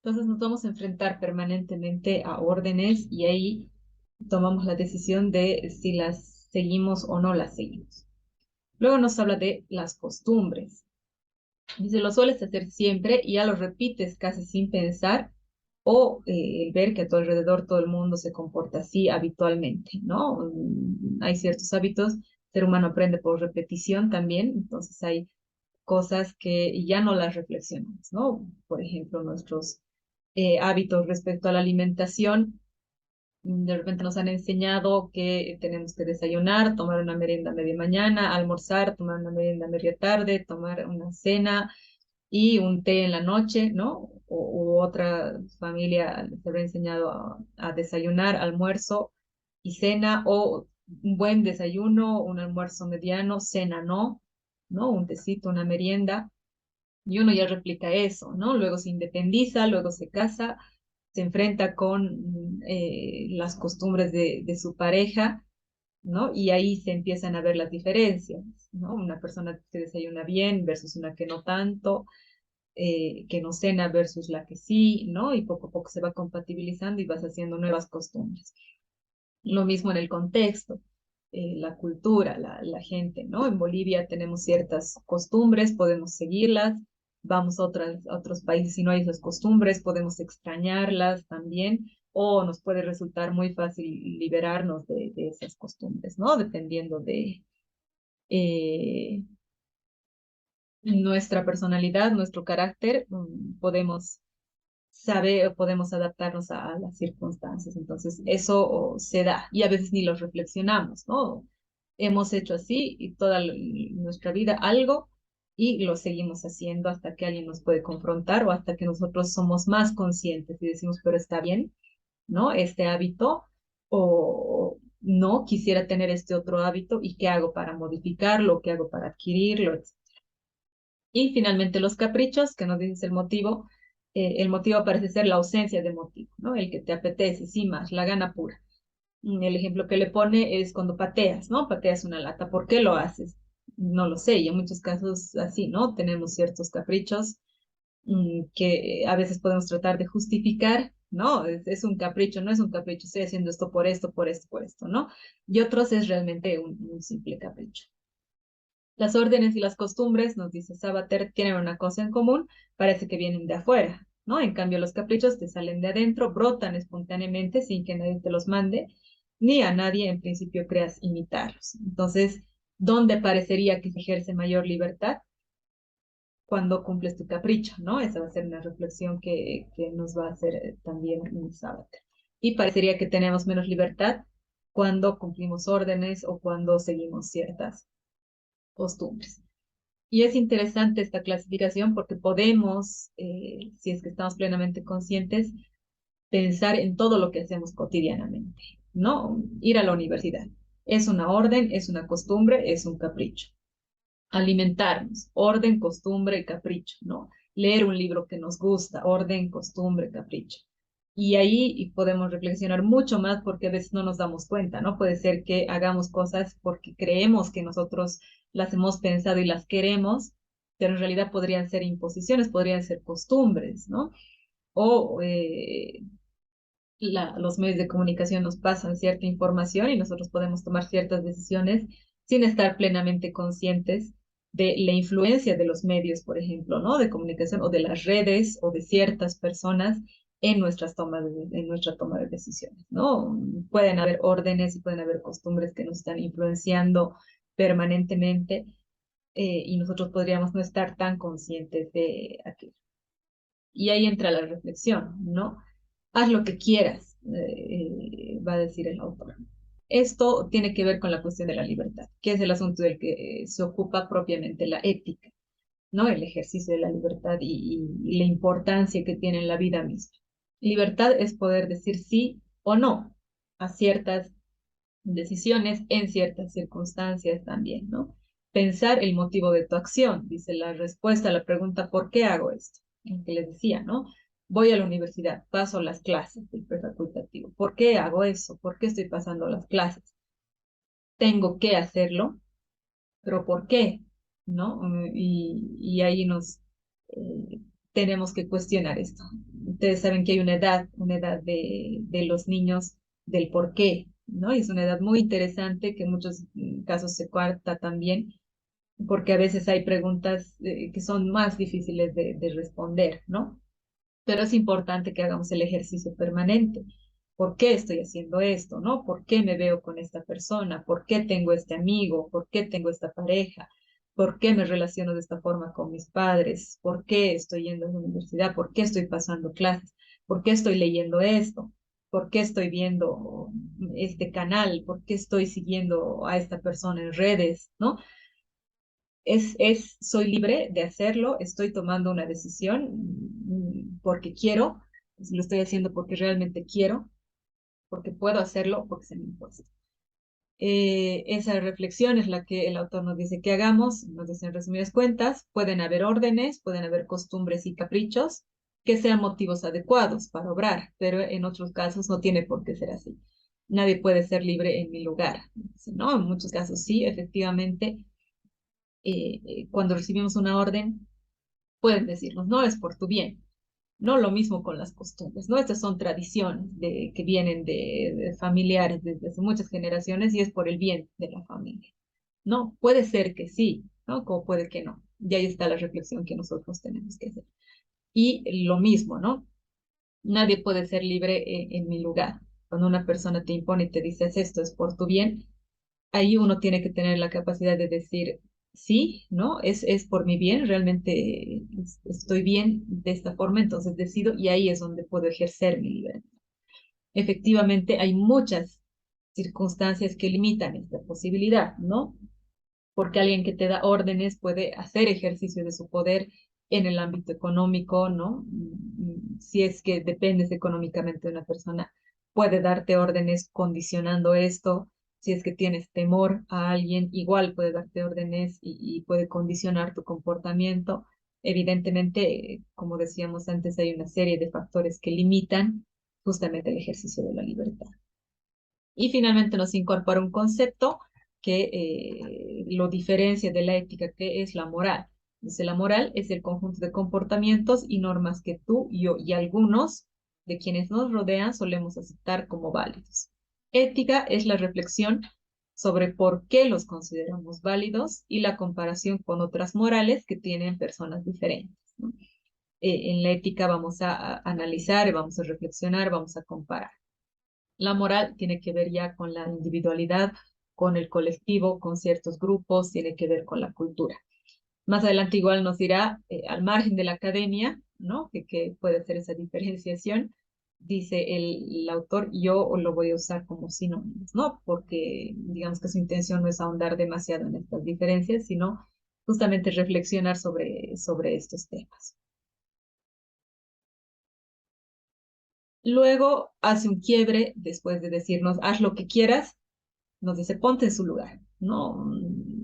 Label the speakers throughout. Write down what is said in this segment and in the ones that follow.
Speaker 1: Entonces nos vamos a enfrentar permanentemente a órdenes y ahí tomamos la decisión de si las seguimos o no las seguimos. Luego nos habla de las costumbres. Dice, lo sueles hacer siempre y ya lo repites casi sin pensar o el ver que a tu alrededor todo el mundo se comporta así habitualmente, ¿no? Hay ciertos hábitos, el ser humano aprende por repetición también, entonces hay cosas que ya no las reflexionamos, ¿no? Por ejemplo, nuestros hábitos respecto a la alimentación. De repente nos han enseñado que tenemos que desayunar, tomar una merienda a media mañana, almorzar, tomar una merienda a media tarde, tomar una cena y un té en la noche, ¿no? U otra familia les habrá enseñado a desayunar, almuerzo y cena, o un buen desayuno, un almuerzo mediano, cena no, ¿no? Un tecito, una merienda, y uno ya replica eso, ¿no? Luego se independiza, luego se casa, se enfrenta con las costumbres de su pareja, ¿no? Y ahí se empiezan a ver las diferencias, ¿no? Una persona que desayuna bien versus una que no tanto, que no cena versus la que sí, ¿no? Y poco a poco se va compatibilizando y vas haciendo nuevas costumbres. Lo mismo en el contexto, la cultura, la gente, ¿no? En Bolivia tenemos ciertas costumbres, podemos seguirlas, vamos a otros países y no hay esas costumbres, podemos extrañarlas también, o nos puede resultar muy fácil liberarnos de esas costumbres, ¿no? Dependiendo de eh, nuestra personalidad, nuestro carácter, podemos saber, podemos adaptarnos a las circunstancias. Entonces, eso se da y a veces ni lo reflexionamos, ¿no? Hemos hecho así y toda nuestra vida algo y lo seguimos haciendo hasta que alguien nos puede confrontar o hasta que nosotros somos más conscientes y decimos, pero está bien, ¿no? Este hábito o no, quisiera tener este otro hábito y qué hago para modificarlo, qué hago para adquirirlo, etc. Y finalmente los caprichos, que nos dices el motivo parece ser la ausencia de motivo, ¿no? El que te apetece, sin más, la gana pura. El ejemplo que le pone es cuando pateas, ¿no? Pateas una lata. ¿Por qué lo haces? No lo sé, y en muchos casos así, ¿no? Tenemos ciertos caprichos que a veces podemos tratar de justificar, ¿no? Es un capricho, no es un capricho, estoy haciendo esto por esto, por esto, por esto, ¿no? Y otros es realmente un simple capricho. Las órdenes y las costumbres, nos dice Sabater, tienen una cosa en común, parece que vienen de afuera, ¿no? En cambio, los caprichos te salen de adentro, brotan espontáneamente sin que nadie te los mande, ni a nadie en principio creas imitarlos. Entonces, ¿dónde parecería que se ejerce mayor libertad? Cuando cumples tu capricho, ¿no? Esa va a ser una reflexión que nos va a hacer también un Sabater. Y parecería que tenemos menos libertad cuando cumplimos órdenes o cuando seguimos ciertas costumbres. Y es interesante esta clasificación porque podemos, si es que estamos plenamente conscientes, pensar en todo lo que hacemos cotidianamente, ¿no? Ir a la universidad. Es una orden, es una costumbre, es un capricho. Alimentarnos, orden, costumbre, capricho, ¿no? Leer un libro que nos gusta, orden, costumbre, capricho. Y ahí podemos reflexionar mucho más porque a veces no nos damos cuenta, ¿no? Puede ser que hagamos cosas porque creemos que nosotros las hemos pensado y las queremos, pero en realidad podrían ser imposiciones, podrían ser costumbres, ¿no? O los medios de comunicación nos pasan cierta información y nosotros podemos tomar ciertas decisiones sin estar plenamente conscientes de la influencia de los medios, por ejemplo, ¿no? De comunicación o de las redes o de ciertas personas en en nuestra toma de decisiones, ¿no? Pueden haber órdenes y pueden haber costumbres que nos están influenciando permanentemente y nosotros podríamos no estar tan conscientes de aquello. Y ahí entra la reflexión, ¿no? Haz lo que quieras, va a decir el autor. Esto tiene que ver con la cuestión de la libertad, que es el asunto del que se ocupa propiamente la ética, ¿no? El ejercicio de la libertad y la importancia que tiene en la vida misma. Libertad es poder decir sí o no a ciertas decisiones en ciertas circunstancias también, ¿no? Pensar el motivo de tu acción, dice la respuesta a la pregunta, ¿por qué hago esto? En que les decía, ¿no? Voy a la universidad, paso las clases del prefacultativo. ¿Por qué hago eso? ¿Por qué estoy pasando las clases? Tengo que hacerlo, pero ¿por qué? ¿No? Y ahí nos tenemos que cuestionar esto. ustedes saben que hay una edad de los niños del por qué, ¿no? Y es una edad muy interesante que en muchos casos se cuarta también, porque a veces hay preguntas que son más difíciles de responder, ¿no? Pero es importante que hagamos el ejercicio permanente. ¿Por qué estoy haciendo esto? ¿No? ¿Por qué me veo con esta persona? ¿Por qué tengo este amigo? ¿Por qué tengo esta pareja? ¿Por qué me relaciono de esta forma con mis padres? ¿Por qué estoy yendo a la universidad? ¿Por qué estoy pasando clases? ¿Por qué estoy leyendo esto? ¿Por qué estoy viendo este canal? ¿Por qué estoy siguiendo a esta persona en redes? ¿No? Soy libre de hacerlo, estoy tomando una decisión porque quiero, lo estoy haciendo porque realmente quiero, porque puedo hacerlo, porque se me impuesto. Esa reflexión es la que el autor nos dice que hagamos, nos dice en resumidas cuentas, pueden haber órdenes, pueden haber costumbres y caprichos que sean motivos adecuados para obrar, pero en otros casos no tiene por qué ser así. Nadie puede ser libre en mi lugar, ¿no? En muchos casos sí, efectivamente, cuando recibimos una orden, pueden decirnos, no es por tu bien. No lo mismo con las costumbres, ¿no? Estas son tradiciones que vienen de familiares desde hace muchas generaciones y es por el bien de la familia. No, puede ser que sí, ¿no? Como puede que no. Y ahí está la reflexión que nosotros tenemos que hacer. Y lo mismo, ¿no? Nadie puede ser libre en mi lugar. Cuando una persona te impone y te dice, esto es por tu bien, ahí uno tiene que tener la capacidad de decir, sí, ¿no? Es por mi bien, realmente estoy bien de esta forma, entonces decido y ahí es donde puedo ejercer mi libertad. Efectivamente, hay muchas circunstancias que limitan esta posibilidad, ¿no? Porque alguien que te da órdenes puede hacer ejercicio de su poder en el ámbito económico, ¿no? Si es que dependes económicamente de una persona, puede darte órdenes condicionando esto. Si es que tienes temor a alguien, igual puede darte órdenes y puede condicionar tu comportamiento. Evidentemente, como decíamos antes, hay una serie de factores que limitan justamente el ejercicio de la libertad. Y finalmente nos incorpora un concepto que lo diferencia de la ética, que es la moral. Dice, la moral es el conjunto de comportamientos y normas que tú, yo y algunos de quienes nos rodean solemos aceptar como válidos. Ética es la reflexión sobre por qué los consideramos válidos y la comparación con otras morales que tienen personas diferentes, ¿no? En la ética vamos a analizar, vamos a reflexionar, vamos a comparar. La moral tiene que ver ya con la individualidad, con el colectivo, con ciertos grupos, tiene que ver con la cultura. Más adelante igual nos dirá, al margen de la academia, ¿no? Que puede hacer esa diferenciación, dice el autor, yo lo voy a usar como sinónimos, ¿no? Porque digamos que su intención no es ahondar demasiado en estas diferencias, sino justamente reflexionar sobre estos temas. Luego hace un quiebre después de decirnos, haz lo que quieras, nos dice, ponte en su lugar, ¿no?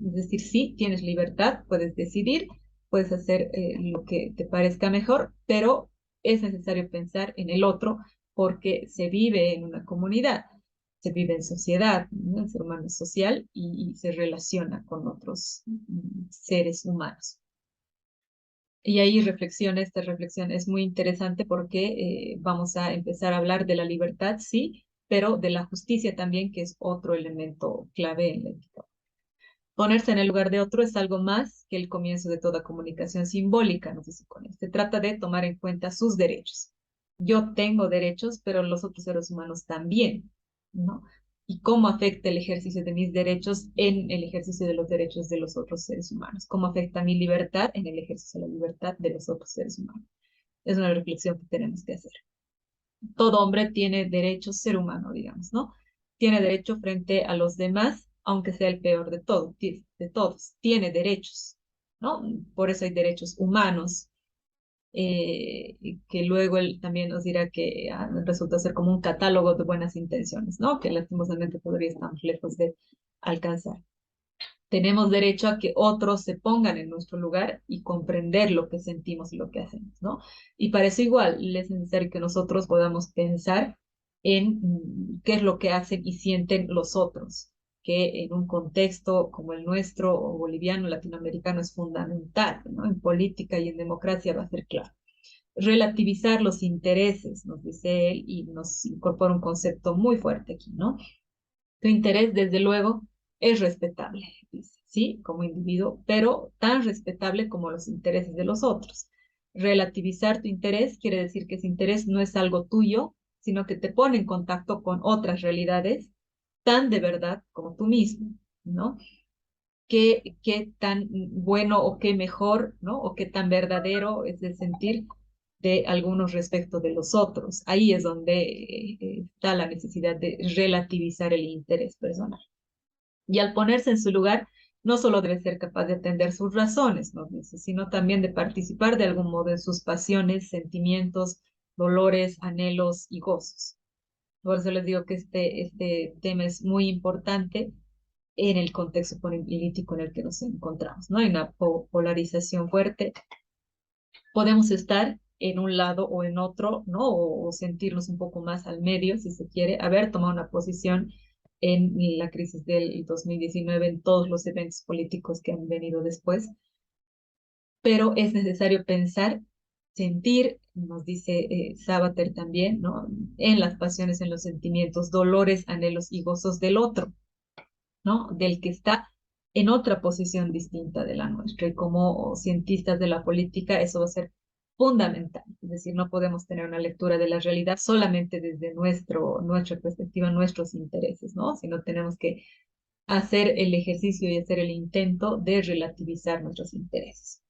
Speaker 1: Es decir, sí, tienes libertad, puedes decidir, puedes hacer lo que te parezca mejor, pero es necesario pensar en el otro porque se vive en una comunidad, se vive en sociedad, ¿no? El ser humano es social y se relaciona con otros seres humanos. Y ahí reflexiona, esta reflexión es muy interesante porque vamos a empezar a hablar de la libertad, sí, pero de la justicia también, que es otro elemento clave en la ética. Ponerse en el lugar de otro es algo más que el comienzo de toda comunicación simbólica, nos dice con esto. Se trata de tomar en cuenta sus derechos. Yo tengo derechos, pero los otros seres humanos también, ¿no? Y cómo afecta el ejercicio de mis derechos en el ejercicio de los derechos de los otros seres humanos. Cómo afecta mi libertad en el ejercicio de la libertad de los otros seres humanos. Es una reflexión que tenemos que hacer. Todo hombre tiene derecho, ser humano, digamos, ¿no? Tiene derecho frente a los demás, aunque sea el peor de todos, de todos. Tiene derechos, ¿no? Por eso hay derechos humanos, que luego él también nos dirá que resulta ser como un catálogo de buenas intenciones, ¿no? Que lastimosamente todavía estamos lejos de alcanzar. Tenemos derecho a que otros se pongan en nuestro lugar y comprender lo que sentimos y lo que hacemos, ¿no? Y para eso igual es necesario que nosotros podamos pensar en qué es lo que hacen y sienten los otros, que en un contexto como el nuestro, o boliviano, latinoamericano, es fundamental, ¿no? En política y en democracia va a ser claro. relativizar los intereses, nos dice él, y nos incorpora un concepto muy fuerte aquí, ¿no? Tu interés, desde luego, es respetable, dice, ¿sí? Como individuo, pero tan respetable como los intereses de los otros. Relativizar tu interés quiere decir que ese interés no es algo tuyo, sino que te pone en contacto con otras realidades tan de verdad como tú mismo, ¿no? Qué tan bueno o qué mejor, ¿no? O qué tan verdadero es el sentir de algunos respecto de los otros. Ahí es donde está la necesidad de relativizar el interés personal. Y al ponerse en su lugar, no solo debe ser capaz de atender sus razones, ¿no? Sino también de participar de algún modo en sus pasiones, sentimientos, dolores, anhelos y gozos. Por eso les digo que este tema es muy importante en el contexto político en el que nos encontramos, ¿no? Hay una polarización fuerte. Podemos estar en un lado o en otro, ¿no? O sentirnos un poco más al medio, si se quiere, haber tomado una posición en la crisis del 2019, en todos los eventos políticos que han venido después, pero es necesario pensar, sentir, nos dice Sabater también, ¿no? En las pasiones, en los sentimientos, dolores, anhelos y gozos del otro, ¿no? Del que está en otra posición distinta de la nuestra. Y como cientistas de la política, eso va a ser fundamental. Es decir, no podemos tener una lectura de la realidad solamente desde nuestra perspectiva, nuestros intereses, ¿no? Sino tenemos que hacer el ejercicio y hacer el intento de relativizar nuestros intereses.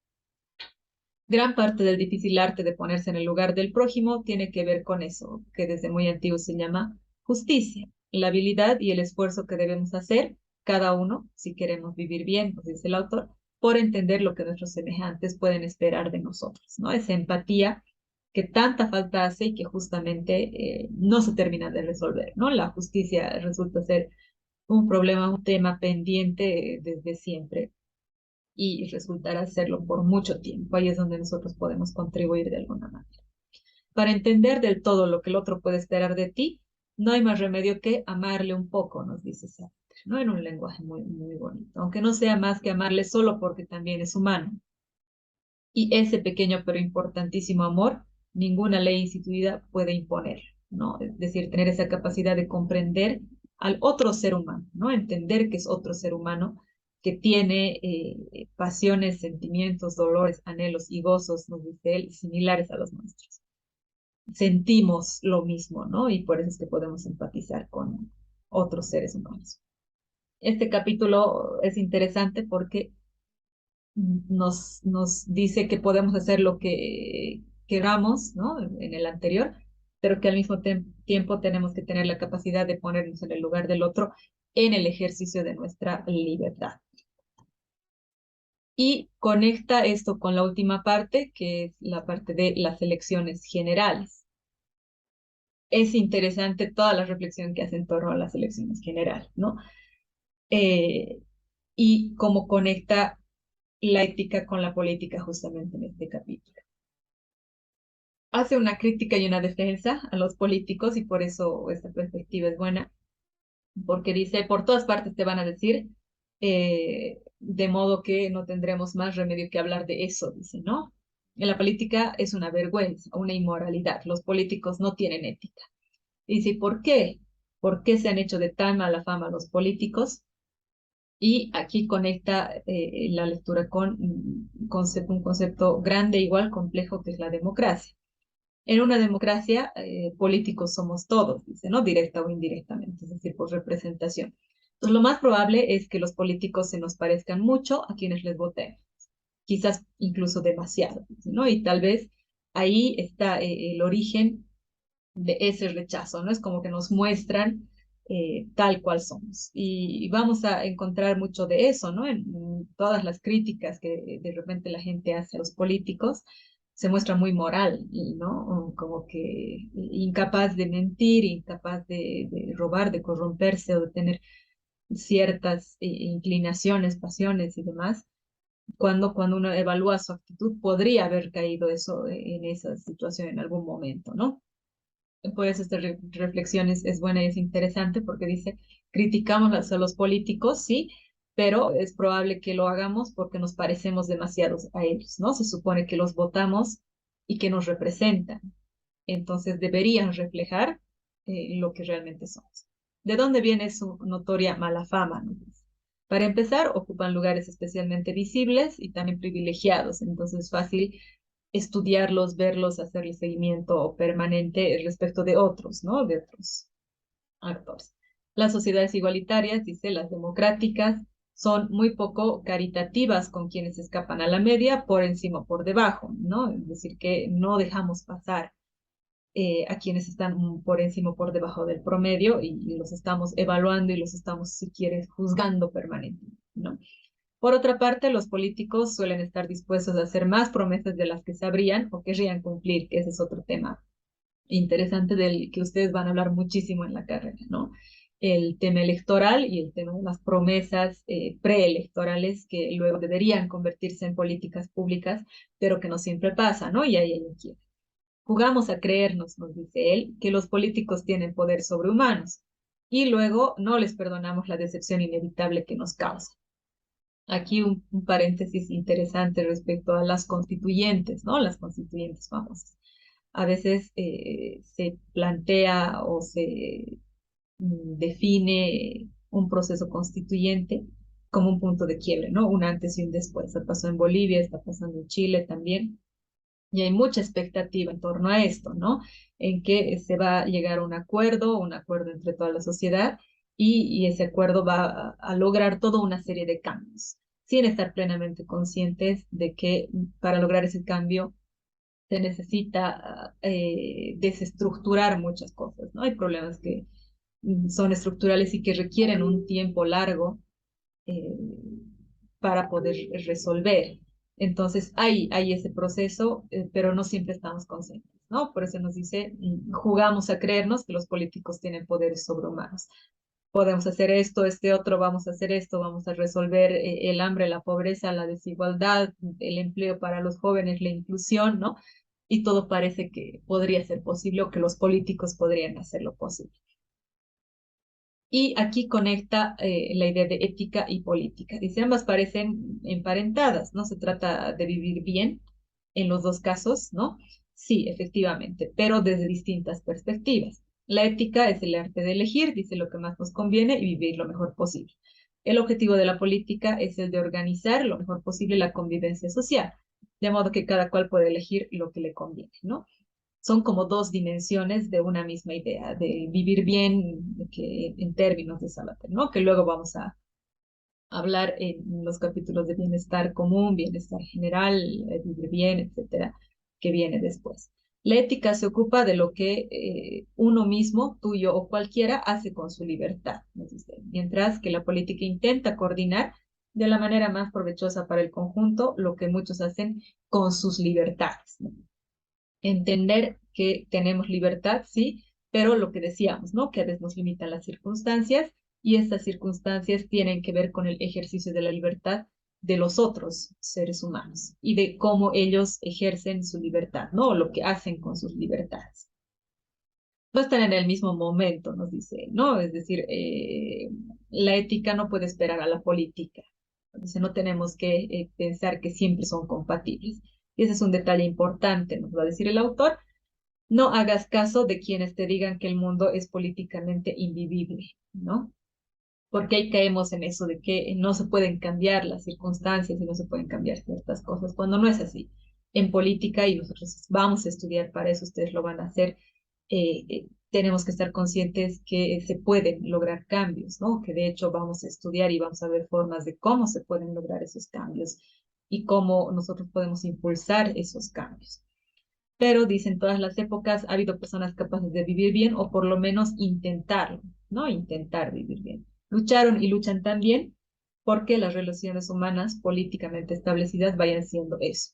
Speaker 1: Gran parte del difícil arte de ponerse en el lugar del prójimo tiene que ver con eso, que desde muy antiguo se llama justicia, la habilidad y el esfuerzo que debemos hacer, cada uno, si queremos vivir bien, nos dice el autor, por entender lo que nuestros semejantes pueden esperar de nosotros, ¿no? Esa empatía que tanta falta hace y que justamente no se termina de resolver, ¿no? La justicia resulta ser un problema, un tema pendiente desde siempre y resultará hacerlo por mucho tiempo. Ahí es donde nosotros podemos contribuir de alguna manera. Para entender del todo lo que el otro puede esperar de ti, no hay más remedio que amarle un poco, nos dice Sartre, ¿no? En un lenguaje muy, muy bonito, aunque no sea más que amarle solo porque también es humano. Y ese pequeño pero importantísimo amor, ninguna ley instituida puede imponer, ¿no? Es decir, tener esa capacidad de comprender al otro ser humano, ¿no? Entender que es otro ser humano que tiene pasiones, sentimientos, dolores, anhelos y gozos, nos dice él, similares a los nuestros. Sentimos lo mismo, ¿no? Y por eso es que podemos empatizar con otros seres humanos. Este capítulo es interesante porque nos dice que podemos hacer lo que queramos, ¿no? En el anterior, pero que al mismo tiempo tenemos que tener la capacidad de ponernos en el lugar del otro en el ejercicio de nuestra libertad. Y conecta esto con la última parte, que es la parte de las elecciones generales. Es interesante toda la reflexión que hace en torno a las elecciones generales, ¿no? Eh, y cómo conecta la ética con la política justamente en este capítulo. Hace una crítica y una defensa a los políticos y por eso esta perspectiva es buena, porque dice, por todas partes te van a decir, de modo que no tendremos más remedio que hablar de eso, dice, ¿no? En la política es una vergüenza, una inmoralidad, los políticos no tienen ética. Y dice, ¿por qué? ¿Por qué se han hecho de tan mala fama los políticos? Y aquí conecta la lectura con un concepto grande, igual complejo, que es la democracia. En una democracia, políticos somos todos, dice, ¿no? Directa o indirectamente, es decir, por representación. Entonces, lo más probable es que los políticos se nos parezcan mucho a quienes les votemos, quizás incluso demasiado, ¿no? Y tal vez ahí está el origen de ese rechazo, ¿no? Es como que nos muestran tal cual somos. Y vamos a encontrar mucho de eso, ¿no? En todas las críticas que de repente la gente hace a los políticos, se muestra muy moral, ¿no? Como que incapaz de mentir, incapaz de robar, de corromperse o de tener ciertas inclinaciones, pasiones y demás. Cuando uno evalúa su actitud, podría haber caído eso en esa situación en algún momento, ¿no? Por eso esta reflexión es buena y es interesante porque dice, criticamos a los políticos, sí, pero es probable que lo hagamos porque nos parecemos demasiados a ellos, ¿no? Se supone que los votamos y que nos representan. Entonces deberían reflejar lo que realmente somos. ¿De dónde viene su notoria mala fama? ¿No? Para empezar, ocupan lugares especialmente visibles y también privilegiados, entonces es fácil estudiarlos, verlos, hacerle seguimiento permanente respecto de otros, ¿no? De otros actores. Las sociedades igualitarias, dice, las democráticas, son muy poco caritativas con quienes escapan a la media, por encima o por debajo, ¿no? Es decir, que no dejamos pasar a quienes están por encima o por debajo del promedio y los estamos evaluando y los estamos, si quieres, juzgando permanentemente, ¿no? Por otra parte, los políticos suelen estar dispuestos a hacer más promesas de las que sabrían o querrían cumplir, que ese es otro tema interesante del que ustedes van a hablar muchísimo en la carrera, ¿no? El tema electoral y el tema de las promesas preelectorales que luego deberían convertirse en políticas públicas, pero que no siempre pasa, ¿no? Y ahí hay un quiebre. Jugamos a creernos, nos dice él, que los políticos tienen poder sobre humanos y luego no les perdonamos la decepción inevitable que nos causa. Aquí un paréntesis interesante respecto a las constituyentes, ¿no? Las constituyentes famosas. A veces se plantea o se define un proceso constituyente como un punto de quiebre, ¿no? Un antes y un después. Está pasó en Bolivia, está pasando en Chile también. Y hay mucha expectativa en torno a esto, ¿no? En que se va a llegar a un acuerdo entre toda la sociedad y ese acuerdo va a lograr toda una serie de cambios, sin estar plenamente conscientes de que para lograr ese cambio se necesita desestructurar muchas cosas, ¿no? Hay problemas que son estructurales y que requieren un tiempo largo eh, para poder resolver. Entonces, hay ese proceso, pero no siempre estamos conscientes, ¿no? Por eso nos dice, jugamos a creernos que los políticos tienen poderes sobrehumanos. Podemos hacer esto, este otro, vamos a hacer esto, vamos a resolver el hambre, la pobreza, la desigualdad, el empleo para los jóvenes, la inclusión, ¿no? Y todo parece que podría ser posible o que los políticos podrían hacerlo posible. Y aquí conecta la idea de ética y política. Dice, ambas parecen emparentadas, ¿no? Se trata de vivir bien en los dos casos, ¿no? Sí, efectivamente, pero desde distintas perspectivas. La ética es el arte de elegir, dice lo que más nos conviene y vivir lo mejor posible. El objetivo de la política es el de organizar lo mejor posible la convivencia social, de modo que cada cual puede elegir lo que le conviene, ¿no? Son como dos dimensiones de una misma idea, de vivir bien que, en términos de Salater, ¿no? Que luego vamos a hablar en los capítulos de bienestar común, bienestar general, vivir bien, etcétera, que viene después. La ética se ocupa de lo que uno mismo, tuyo o cualquiera, hace con su libertad, nos dice, mientras que la política intenta coordinar de la manera más provechosa para el conjunto lo que muchos hacen con sus libertades, ¿no? Entender que tenemos libertad, sí, pero lo que decíamos, ¿no? Que a veces nos limitan las circunstancias y estas circunstancias tienen que ver con el ejercicio de la libertad de los otros seres humanos y de cómo ellos ejercen su libertad, ¿no? O lo que hacen con sus libertades. No están en el mismo momento, nos dice, ¿no? Es decir, la ética no puede esperar a la política. Dice, no tenemos que pensar que siempre son compatibles. Y ese es un detalle importante, nos va a decir el autor. No hagas caso de quienes te digan que el mundo es políticamente invivible, ¿no? Porque ahí caemos en eso de que no se pueden cambiar las circunstancias y no se pueden cambiar ciertas cosas, cuando no es así. En política, y nosotros vamos a estudiar para eso, ustedes lo van a hacer, tenemos que estar conscientes que se pueden lograr cambios, ¿no? Que de hecho vamos a estudiar y vamos a ver formas de cómo se pueden lograr esos cambios y cómo nosotros podemos impulsar esos cambios. Pero dicen todas las épocas ha habido personas capaces de vivir bien o por lo menos intentarlo, ¿no? Intentar vivir bien. Lucharon y luchan también porque las relaciones humanas políticamente establecidas vayan siendo eso,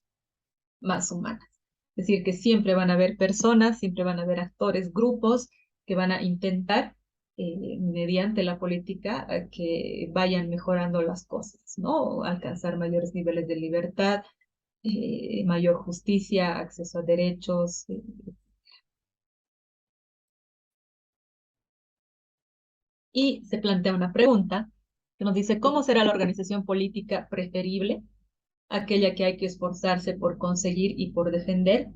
Speaker 1: más humanas. Es decir, que siempre van a haber personas, siempre van a haber actores, grupos que van a intentar, mediante la política, que vayan mejorando las cosas, ¿no? Alcanzar mayores niveles de libertad, mayor justicia, acceso a derechos. Y se plantea una pregunta que nos dice, ¿cómo será la organización política preferible? Aquella que hay que esforzarse por conseguir y por defender,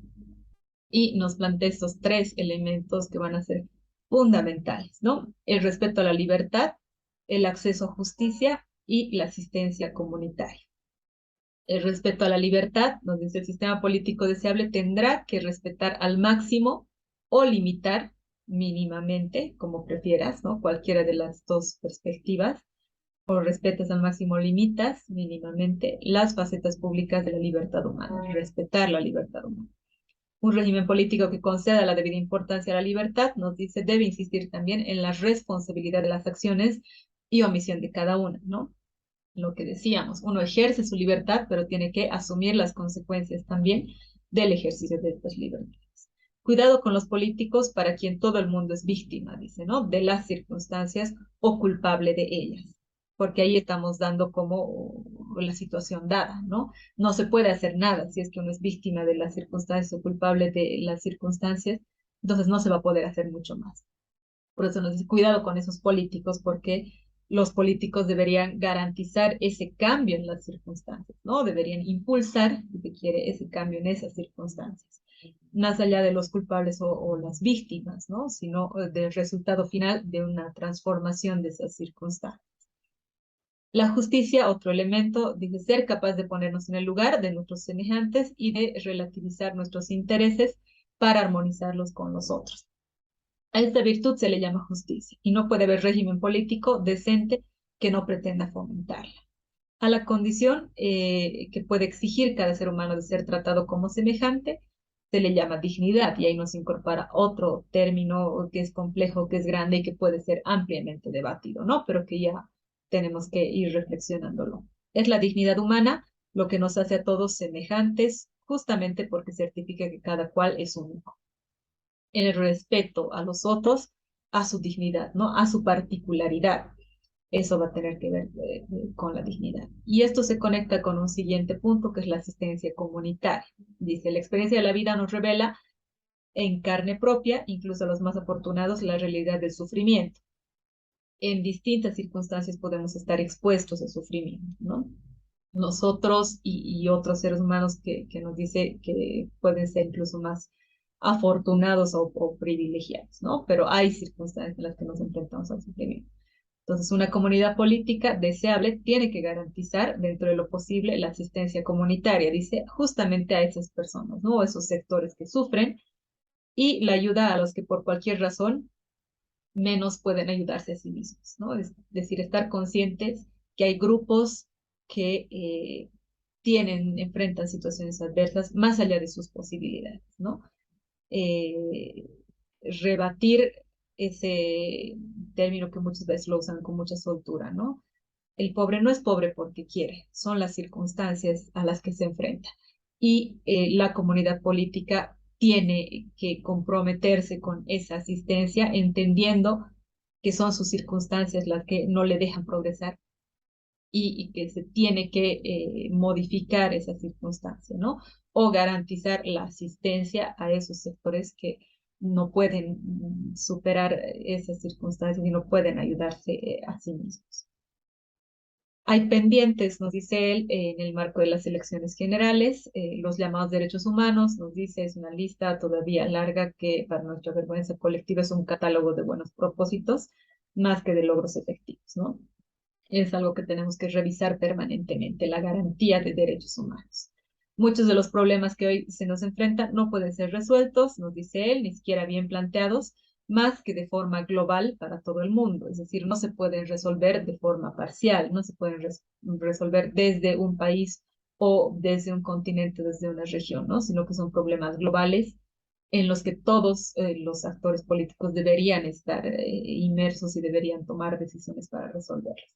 Speaker 1: y nos plantea estos tres elementos que van a ser fundamentales, ¿no? El respeto a la libertad, el acceso a justicia y la asistencia comunitaria. El respeto a la libertad, nos dice el sistema político deseable tendrá que respetar al máximo o limitar mínimamente, como prefieras, ¿no? Cualquiera de las dos perspectivas, o respetas al máximo, limitas mínimamente las facetas públicas de la libertad humana, respetar la libertad humana. Un régimen político que conceda la debida importancia a la libertad, nos dice, debe insistir también en la responsabilidad de las acciones y omisión de cada una, ¿no? Lo que decíamos, uno ejerce su libertad, pero tiene que asumir las consecuencias también del ejercicio de estas libertades. Cuidado con los políticos para quien todo el mundo es víctima, dice, ¿no? De las circunstancias o culpable de ellas, porque ahí estamos dando como la situación dada, ¿no? No se puede hacer nada si es que uno es víctima de las circunstancias o culpable de las circunstancias, entonces no se va a poder hacer mucho más. Por eso nos dice, cuidado con esos políticos, porque los políticos deberían garantizar ese cambio en las circunstancias, ¿no? Deberían impulsar, si se quiere, ese cambio en esas circunstancias, más allá de los culpables o las víctimas, ¿no? Sino del resultado final de una transformación de esas circunstancias. La justicia, otro elemento, dice ser capaz de ponernos en el lugar de nuestros semejantes y de relativizar nuestros intereses para armonizarlos con los otros. A esta virtud se le llama justicia y no puede haber régimen político decente que no pretenda fomentarla. A la condición que puede exigir cada ser humano de ser tratado como semejante, se le llama dignidad y ahí nos incorpora otro término que es complejo, que es grande y que puede ser ampliamente debatido, ¿no? Pero que ya tenemos que ir reflexionándolo. Es la dignidad humana lo que nos hace a todos semejantes, justamente porque certifica que cada cual es único. El respeto a los otros, a su dignidad, ¿no? A su particularidad. Eso va a tener que ver con la dignidad. Y esto se conecta con un siguiente punto, que es la asistencia comunitaria. Dice, la experiencia de la vida nos revela en carne propia, incluso a los más afortunados, la realidad del sufrimiento. En distintas circunstancias podemos estar expuestos al sufrimiento, ¿no? Nosotros y otros seres humanos que nos dice que pueden ser incluso más afortunados o privilegiados, ¿no? Pero hay circunstancias en las que nos enfrentamos al sufrimiento. Entonces, una comunidad política deseable tiene que garantizar, dentro de lo posible, la asistencia comunitaria, dice, justamente a esas personas, ¿no? Esos sectores que sufren y la ayuda a los que por cualquier razón menos pueden ayudarse a sí mismos, ¿no? Es decir, estar conscientes que hay grupos que enfrentan situaciones adversas más allá de sus posibilidades, ¿no? Eh, Rebatir ese término que muchas veces lo usan con mucha soltura, ¿no? El pobre no es pobre porque quiere, son las circunstancias a las que se enfrenta. Y la comunidad política tiene que comprometerse con esa asistencia, entendiendo que son sus circunstancias las que no le dejan progresar y que se tiene que modificar esa circunstancia, ¿no? O garantizar la asistencia a esos sectores que no pueden superar esas circunstancias y no pueden ayudarse a sí mismos. Hay pendientes, nos dice él, en el marco de las elecciones generales, los llamados derechos humanos, nos dice, es una lista todavía larga que para nuestra vergüenza colectiva es un catálogo de buenos propósitos, más que de logros efectivos, ¿no? Es algo que tenemos que revisar permanentemente, la garantía de derechos humanos. Muchos de los problemas que hoy se nos enfrentan no pueden ser resueltos, nos dice él, ni siquiera bien planteados, más que de forma global para todo el mundo. Es decir, no se pueden resolver de forma parcial, no se pueden resolver desde un país o desde un continente, desde una región, ¿no? Sino que son problemas globales en los que todos los actores políticos deberían estar inmersos y deberían tomar decisiones para resolverlos.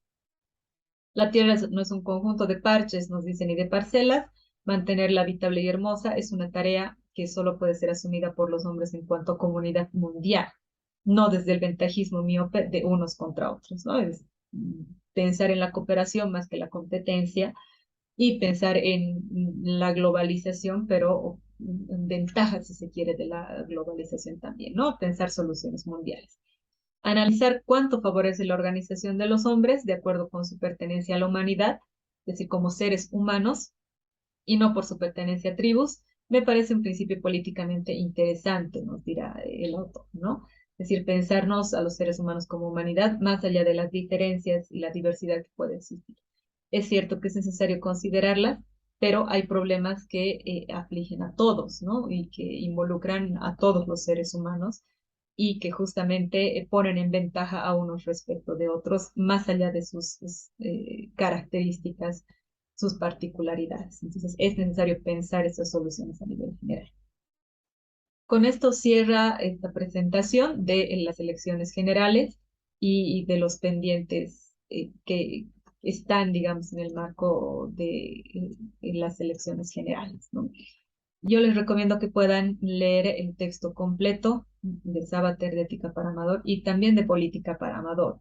Speaker 1: La tierra no es un conjunto de parches, nos dicen, ni de parcelas. Mantenerla habitable y hermosa es una tarea que solo puede ser asumida por los hombres en cuanto a comunidad mundial, no desde el ventajismo miope de unos contra otros, ¿no? Es pensar en la cooperación más que la competencia y pensar en la globalización, pero en ventajas, si se quiere, de la globalización también, ¿no? Pensar soluciones mundiales. Analizar cuánto favorece la organización de los hombres de acuerdo con su pertenencia a la humanidad, es decir, como seres humanos, y no por su pertenencia a tribus, Me parece un principio políticamente interesante, nos dirá el autor, ¿no? Es decir, pensarnos a los seres humanos como humanidad más allá de las diferencias y la diversidad que puede existir. Es cierto que es necesario considerarlas, pero hay problemas que afligen a todos, ¿no? Y que involucran a todos los seres humanos y que justamente ponen en ventaja a unos respecto de otros, más allá de sus características, sus particularidades. Entonces, es necesario pensar estas soluciones a nivel general. Con esto cierra esta presentación de las elecciones generales y de los pendientes que están, digamos, en el marco de las elecciones generales, ¿no? Yo les recomiendo que puedan leer el texto completo de Sabater de Ética para Amador y también de Política para Amador.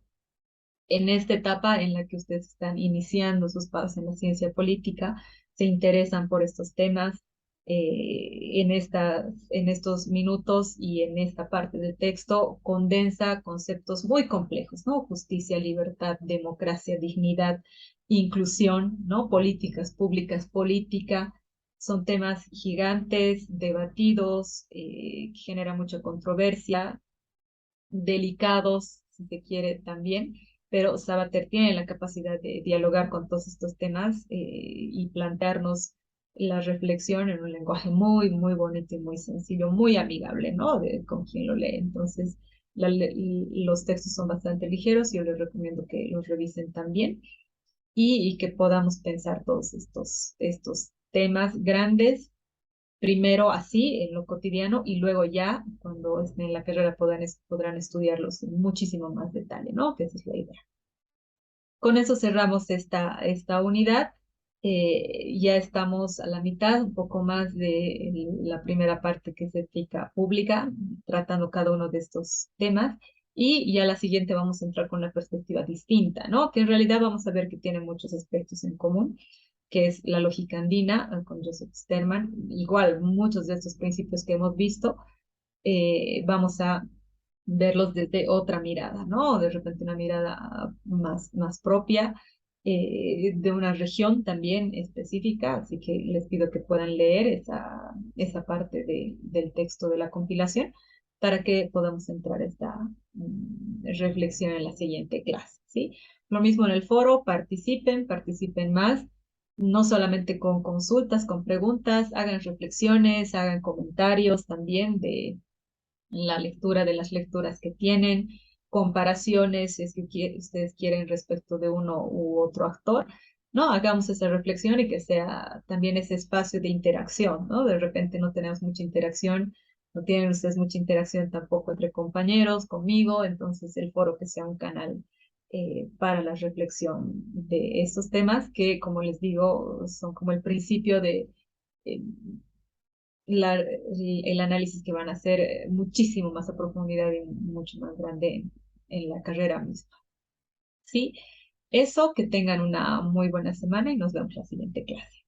Speaker 1: En esta etapa en la que ustedes están iniciando sus pasos en la ciencia política, se interesan por estos temas, en estos minutos y en esta parte del texto condensa conceptos muy complejos, ¿no? Justicia, libertad, democracia, dignidad, inclusión, ¿no? Políticas públicas, política. Son temas gigantes, debatidos, que generan mucha controversia, delicados, si se quiere también, pero Sabater tiene la capacidad de dialogar con todos estos temas y plantearnos la reflexión en un lenguaje muy, muy bonito y muy sencillo, muy amigable, ¿no? Con quien lo lee. Entonces, los textos son bastante ligeros, yo les recomiendo que los revisen también y que podamos pensar todos estos temas grandes primero así en lo cotidiano y luego ya cuando estén en la carrera podrán estudiarlos en muchísimo más detalle, ¿no? Que esa es la idea. Con eso cerramos esta unidad. Ya estamos a la mitad, un poco más de la primera parte que es ética pública, tratando cada uno de estos temas. Y ya la siguiente vamos a entrar con una perspectiva distinta, ¿no? Que en realidad vamos a ver que tiene muchos aspectos en común, que es la lógica andina con Joseph Sterman. Igual, muchos de estos principios que hemos visto, vamos a verlos desde otra mirada, ¿no? De repente una mirada más propia, de una región también específica, así que les pido que puedan leer esa parte del texto de la compilación para que podamos entrar a esta reflexión en la siguiente clase, ¿sí? Lo mismo en el foro, participen más, no solamente con consultas, con preguntas, hagan reflexiones, hagan comentarios también de la lectura de las lecturas que tienen, comparaciones, si es que ustedes quieren respecto de uno u otro actor, ¿no? Hagamos esa reflexión y que sea también ese espacio de interacción, ¿no? De repente no tenemos mucha interacción, no tienen ustedes mucha interacción tampoco entre compañeros, conmigo, entonces el foro que sea un canal para la reflexión de estos temas que, como les digo, son como el principio de eh, el análisis que van a hacer muchísimo más a profundidad y mucho más grande en la carrera misma. ¿Sí? Eso, que tengan una muy buena semana y nos vemos la siguiente clase.